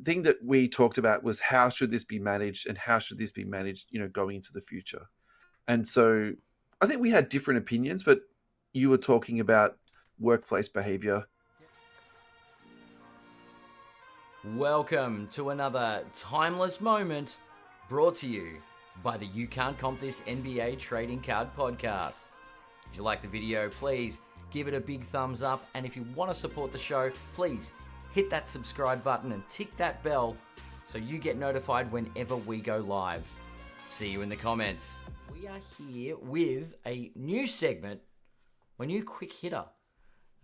thing that we talked about was how should this be managed and how should this be managed, going into the future. And so I think we had different opinions, but you were talking about workplace behavior. Welcome to another timeless moment brought to you by the You Can't Comp This NBA Trading Card Podcast. If you like the video, please give it a big thumbs up. And if you want to support the show, please hit that subscribe button and tick that bell so you get notified whenever we go live. See you in the comments. We are here with a new segment, a new quick hitter.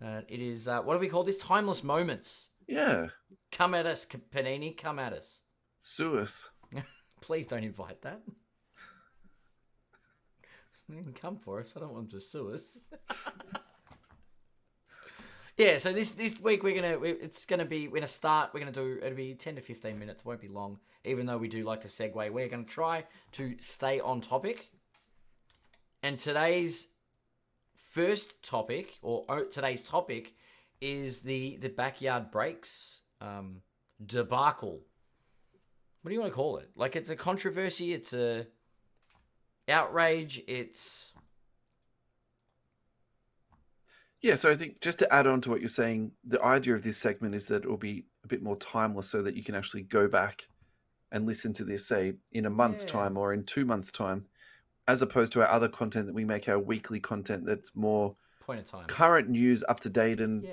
It is, what do we call this? Timeless Moments. Yeah. Come at us, Panini, come at us. Sue us. Please don't invite that. They can come for us. I don't want them to sue us. Yeah, so this week it'll be 10 to 15 minutes, it won't be long, even though we do like to segue. We're going to try to stay on topic. And today's topic is the backyard breaks debacle. What do you want to call it? Like, it's a controversy, it's a outrage, it's... Yeah, so I think just to add on to what you're saying, the idea of this segment is that it will be a bit more timeless so that you can actually go back and listen to this, say, in a month's time or in 2 months' time, as opposed to our other content that we make, our weekly content that's more point of time, current news, up to date, and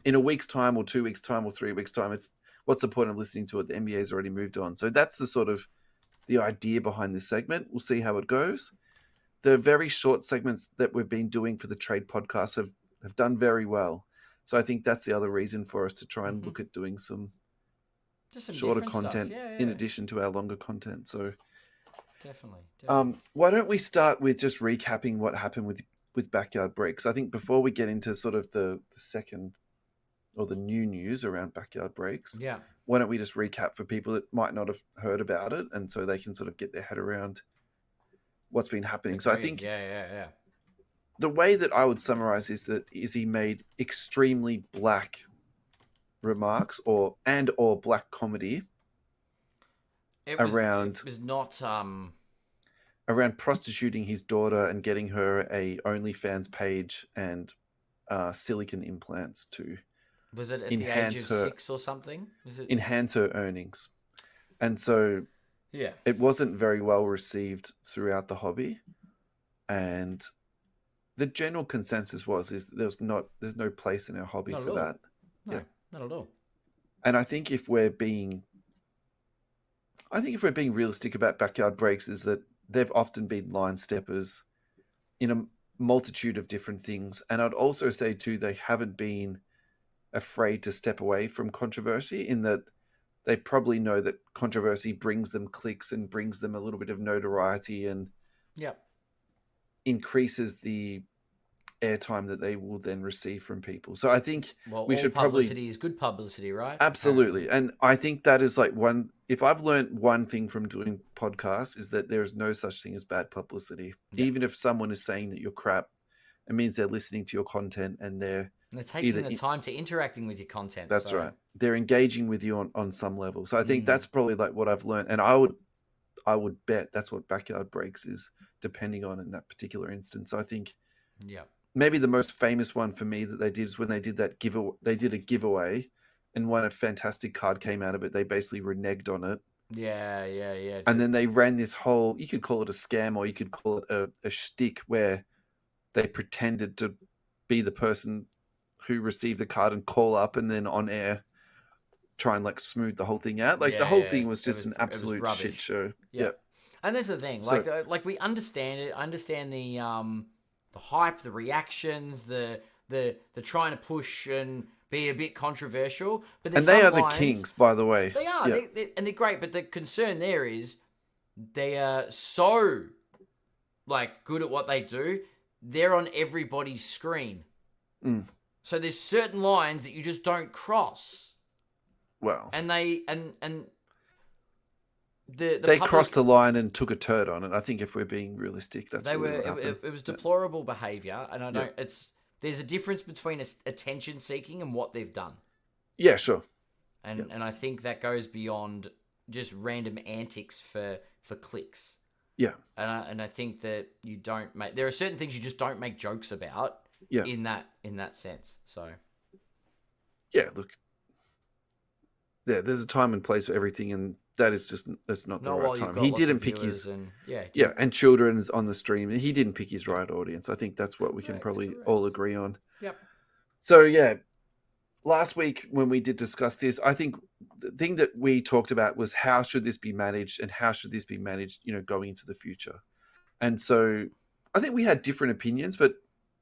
in a week's time or 2 weeks' time or 3 weeks' time, it's what's the point of listening to it? The NBA's already moved on. So that's the idea behind this segment. We'll see how it goes. The very short segments that we've been doing for the trade podcast have done very well. So I think that's the other reason for us to try and look at doing some shorter content in addition to our longer content. So definitely. Why don't we start with just recapping what happened with backyard breaks? I think before we get into sort of the second or the new news around backyard breaks, why don't we just recap for people that might not have heard about it, and so they can sort of get their head around what's been happening. Agreed. So I think the way that I would summarize is he made extremely black remarks or black comedy around prostituting his daughter and getting her a OnlyFans page and silicone implants to enhance the age of 6 or something? Enhance her earnings. And so it wasn't very well received throughout the hobby, and the general consensus is there's no place in our hobby for that. No, not at all. And I think if we're being realistic about backyard breaks, is that they've often been line steppers in a multitude of different things. And I'd also say too, they haven't been afraid to step away from controversy, in that they probably know that controversy brings them clicks and brings them a little bit of notoriety and increases the airtime that they will then receive from people. So I think we should publicity is good publicity, right? Absolutely. And I think that is like if I've learned one thing from doing podcasts, is that there is no such thing as bad publicity. Even if someone is saying that you're crap, it means they're listening to your content and they're taking the time to interacting with your content. That's right. They're engaging with you on some level. So I think that's probably like what I've learned. And I would bet that's what backyard breaks is depending on in that particular instance. So I think maybe the most famous one for me that they did is when they did that giveaway. They did a giveaway, and when a fantastic card came out of it, they basically reneged on it. Yeah. And then they ran this whole, you could call it a scam or you could call it a shtick, where they pretended to be the person who received the card and call up and then on air try and like smooth the whole thing out. Like the whole thing was just an absolute shit show. Yeah. And there's the thing, like we understand it. I understand the hype, the reactions, the trying to push and be a bit controversial. But they are the kings, by the way. They are, and they're great. But the concern there is they are so like good at what they do. They're on everybody's screen. So there's certain lines that you just don't cross. Well, and they crossed the line and took a turd on it. I think if we're being realistic, that's what happened. It was deplorable behavior, and I don't. There's a difference between attention seeking and what they've done. Yeah, sure. And I think that goes beyond just random antics for clicks. Yeah. And I think that you don't make... There are certain things you just don't make jokes about in that sense. So... Yeah, look. Yeah, there's a time and place for everything, and that's not the right time. He didn't pick his... and children's on the stream. He didn't pick his right audience. I think that's what we can probably all agree on. Yep. So, yeah, last week when we did discuss this, I think the thing that we talked about was how should this be managed and how should this be managed, going into the future. And so I think we had different opinions, but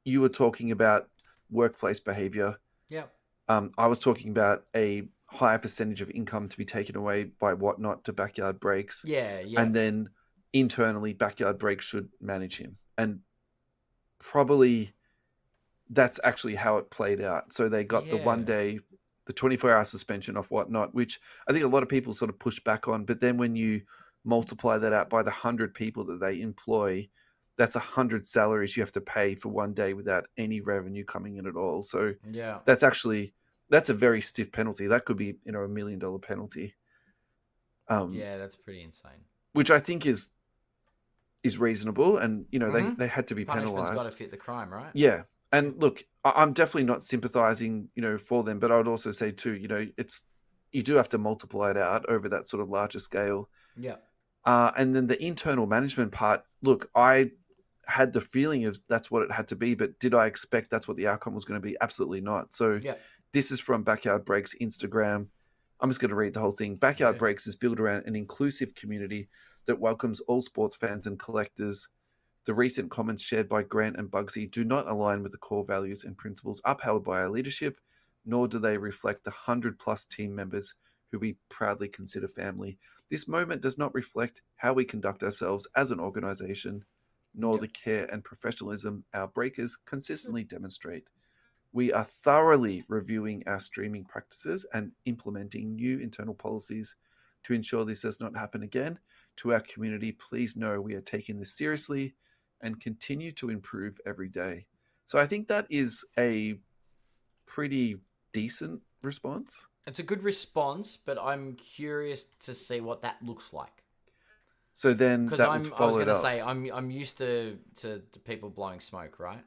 you were talking about workplace behavior. Yeah. I was talking about a higher percentage of income to be taken away by Whatnot to Backyard Breaks. Yeah. And then internally, Backyard Breaks should manage him. And probably... that's actually how it played out. So they got the 1 day, the 24-hour suspension off Whatnot, which I think a lot of people sort of pushed back on. But then when you multiply that out by the 100 people that they employ, that's 100 salaries you have to pay for 1 day without any revenue coming in at all. So that's a very stiff penalty. That could be, $1 million penalty. That's pretty insane. Which I think is reasonable. And, they had to be penalized. Punishment's got to fit the crime, right? Yeah. And look, I'm definitely not sympathizing, for them, but I would also say too, you do have to multiply it out over that sort of larger scale. Yeah. And then the internal management part, look, I had the feeling of that's what it had to be, but did I expect that's what the outcome was going to be? Absolutely not. So this is from Backyard Breaks Instagram. I'm just going to read the whole thing. Backyard Breaks is built around an inclusive community that welcomes all sports fans and collectors. The recent comments shared by Grant and Bugsy do not align with the core values and principles upheld by our leadership, nor do they reflect the 100+ team members who we proudly consider family. This moment does not reflect how we conduct ourselves as an organization, nor the care and professionalism our breakers consistently demonstrate. We are thoroughly reviewing our streaming practices and implementing new internal policies to ensure this does not happen again. To our community, please know we are taking this seriously and continue to improve every day. So I think that is a pretty decent response. It's a good response, but I'm curious to see what that looks like. So then that was followed up. I was going to say, I'm used to people blowing smoke, right?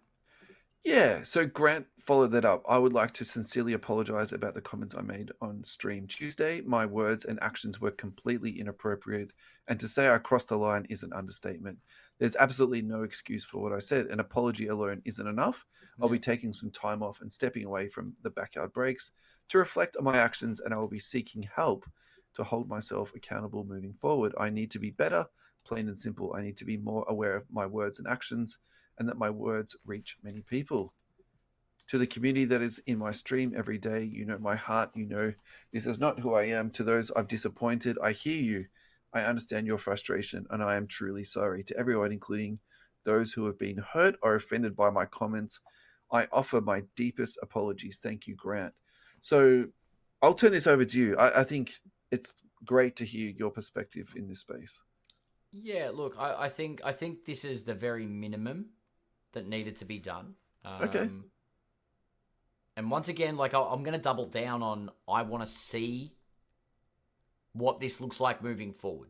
Yeah, so Grant followed that up. I would like to sincerely apologize about the comments I made on stream Tuesday. My words and actions were completely inappropriate, and to say I crossed the line is an understatement. There's absolutely no excuse for what I said. An apology alone isn't enough. I'll be taking some time off and stepping away from the Backyard Breaks to reflect on my actions, and I will be seeking help to hold myself accountable moving forward. I need to be better, plain and simple. I need to be more aware of my words and actions, and that my words reach many people. To the community that is in my stream every day, you know my heart, this is not who I am. To those I've disappointed, I hear you. I understand your frustration, and I am truly sorry. To everyone, including those who have been hurt or offended by my comments, I offer my deepest apologies. Thank you, Grant. So I'll turn this over to you. I think it's great to hear your perspective in this space. Yeah, look, I think this is the very minimum that needed to be done. Okay. And once again, I'm going to double down on I want to see what this looks like moving forward.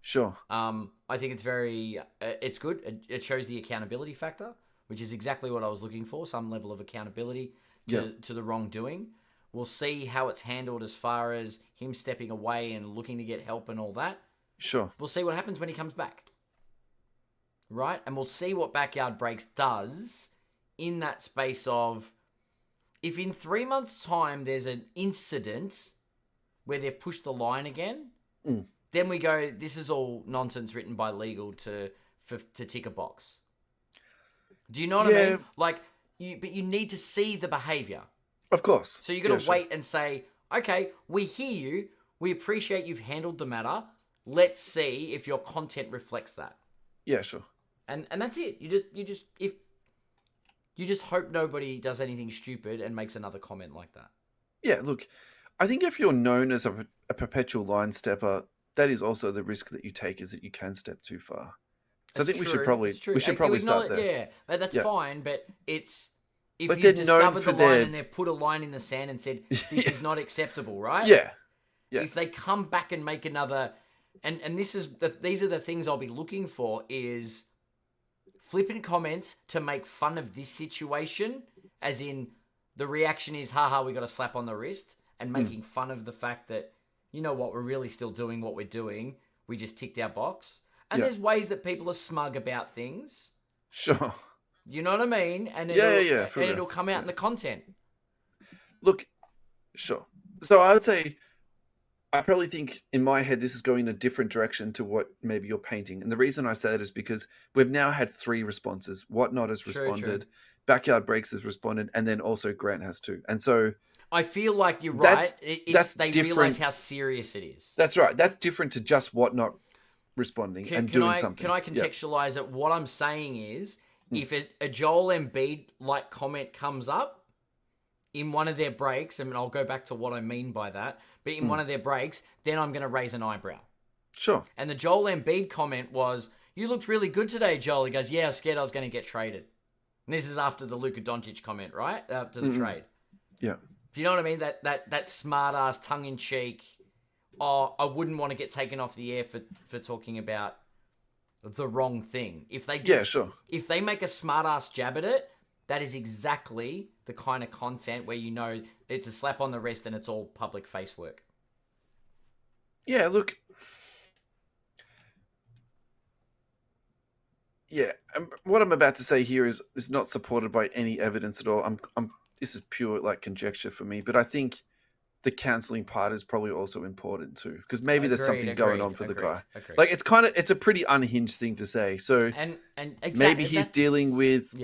Sure. I think it's good. It shows the accountability factor, which is exactly what I was looking for, some level of accountability to the wrongdoing. We'll see how it's handled as far as him stepping away and looking to get help and all that. Sure. We'll see what happens when he comes back. Right? And we'll see what Backyard Breaks does in that space of, if in 3 months' time there's an incident where they've pushed the line again, then we go, this is all nonsense written by legal to tick a box. Do you know what I mean? But you need to see the behavior. Of course. So you're going to wait and say, okay, we hear you. We appreciate you've handled the matter. Let's see if your content reflects that. Yeah, sure. And that's it. You just hope nobody does anything stupid and makes another comment like that. Yeah, look, I think if you're known as a perpetual line stepper, that is also the risk that you take, is that you can step too far. So I think we should probably start there. Yeah, but that's fine. But it's if but you discovered the line and they've put a line in the sand and said this is not acceptable, right? Yeah. If they come back and make another, and these are the things I'll be looking for, is flippant comments to make fun of this situation, as in the reaction is, haha, we got a slap on the wrist, and making fun of the fact that, you know what, we're really still doing what we're doing. We just ticked our box. And there's ways that people are smug about things. Sure. You know what I mean? And it'll come out in the content. Look, sure. So I would say, I probably think in my head this is going in a different direction to what maybe you're painting. And the reason I say that is because we've now had 3 responses. Whatnot has responded, True. Backyard Breaks has responded, and then also Grant has too. And so I feel like you're right. They different. realize how serious it is. That's right. That's different to just Whatnot responding and doing something. Can I contextualize it? What I'm saying is, if a Joel Embiid like comment comes up in one of their breaks, and I'll go back to what I mean by that, but in one of their breaks, then I'm going to raise an eyebrow. Sure. And the Joel Embiid comment was, "You looked really good today, Joel." He goes, "Yeah, I was scared I was going to get traded." And this is after the Luka Doncic comment, right? After the trade. Yeah. Do you know what I mean? That smart ass, tongue in cheek. Oh, I wouldn't want to get taken off the air for talking about the wrong thing. If they do, Yeah, sure. If they make a smart ass jab at it, that is exactly the kind of content where you know it's a slap on the wrist and it's all public face work. Yeah, look. Yeah, what I'm about to say here is not supported by any evidence at all. This is pure like conjecture for me, but I think the cancelling part is probably also important too, because maybe there's something going on for the guy. Like it's a pretty unhinged thing to say. So and exactly, maybe he's dealing with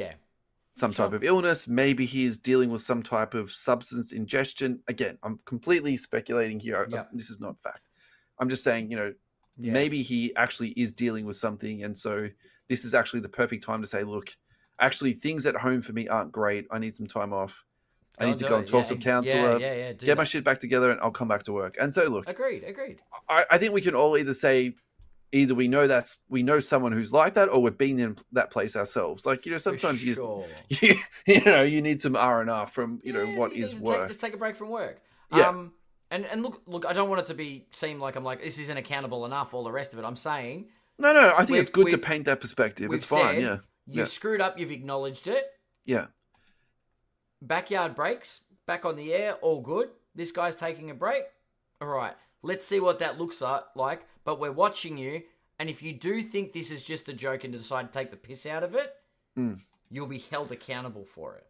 some Sure. type of illness. Maybe he's dealing with some type of substance ingestion. Again, I'm completely speculating here. This is not fact. I'm just saying, maybe he actually is dealing with something, and so this is actually the perfect time to say, look, actually things at home for me aren't great. I need some time off. I need to go and talk to a counselor, get my shit back together, and I'll come back to work. And so, look, agreed. I think we can all either say, either we know someone who's like that, or we've been in that place ourselves. Like, sometimes you need some R&R from what is work. Just take a break from work. Yeah. And look, I don't want it to seem like I'm like, this isn't accountable enough, all the rest of it. I'm saying, no, I think it's good to paint that perspective. It's fine. Yeah, you've screwed up. You've acknowledged it. Yeah. Backyard Breaks, back on the air, all good. This guy's taking a break. All right, let's see what that looks like. But we're watching you, and if you do think this is just a joke and decide to take the piss out of it, you'll be held accountable for it.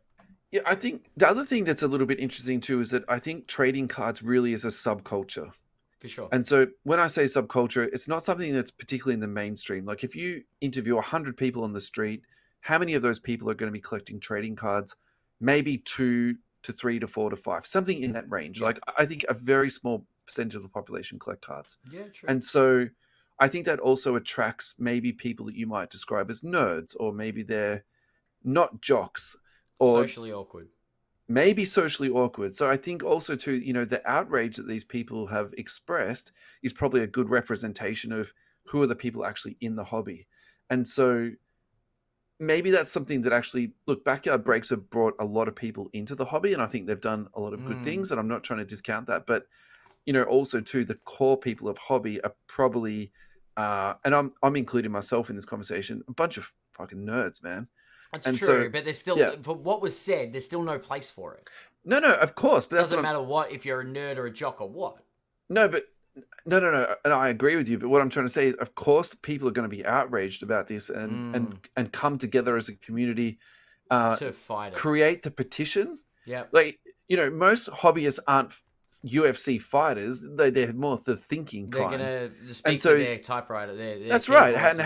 Yeah, I think the other thing that's a little bit interesting too is that I think trading cards really is a subculture. For sure. And so when I say subculture, it's not something that's particularly in the mainstream. Like if you interview 100 people on the street, how many of those people are going to be collecting trading cards? Maybe 2 to 3 to 4 to 5, something in that range. Yeah. Like I think a very small percentage of the population collect cards. Yeah, true. And so I think that also attracts maybe people that you might describe as nerds, or maybe they're not jocks, or socially awkward. Maybe socially awkward. So I think also too, the outrage that these people have expressed is probably a good representation of who are the people actually in the hobby. And so maybe that's something that actually, look, Backyard Breaks have brought a lot of people into the hobby, and I think they've done a lot of good things, and I'm not trying to discount that. But, also too, the core people of hobby are probably, and I'm including myself in this conversation, a bunch of fucking nerds, man. That's true, but there's still, for what was said, there's still no place for it. No, of course. But it doesn't matter if you're a nerd or a jock or what. No, but no. And I agree with you. But what I'm trying to say is, of course, people are going to be outraged about this and come together as a community to fight it. Create the petition. Yeah. Like, most hobbyists aren't UFC fighters. They're more the thinking kind. They're going to speak to their typewriter. That's right. And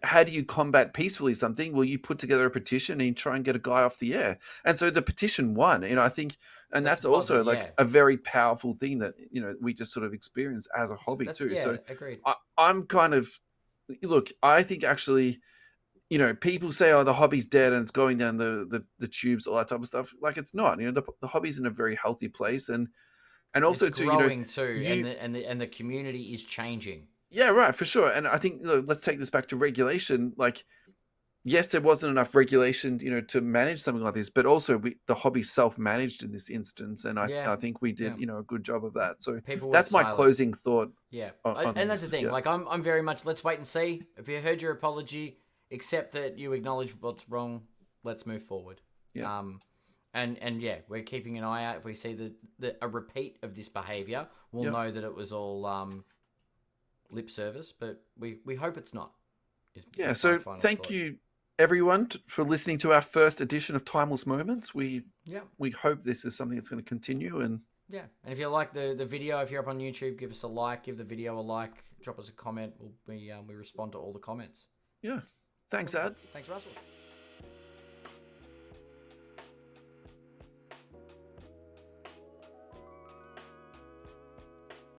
how do you combat peacefully something? Well, you put together a petition and you try and get a guy off the air. And so the petition won. I think, and that's also a very powerful thing that we just sort of experience as a hobby too. Yeah, so agreed. I'm kind of I think actually, people say, oh, the hobby's dead and it's going down the tubes, all that type of stuff. Like, it's not. The hobby's in a very healthy place, and also it's growing too, and the community is changing. Yeah, right, for sure. And I think let's take this back to regulation. Like, yes, there wasn't enough regulation, to manage something like this, but also the hobby self-managed in this instance, and I think we did, a good job of that. So People were that's my silent. closing thought. Yeah, on and that's the this. thing. Yeah. Like, I'm very much, let's wait and see. If you heard your apology, accept that you acknowledge what's wrong. Let's move forward. Yeah. And yeah, we're keeping an eye out. If we see a repeat of this behavior, we'll know that it was all lip service. But we hope it's not. Yeah. So thank you, everyone, for listening to our first edition of Timeless Moments. We hope this is something that's going to continue. And yeah, and if you like the video, if you're up on YouTube, give us a like, give the video a like, drop us a comment. We respond to all the comments. Yeah. Thanks, Ad. Thanks, Russell.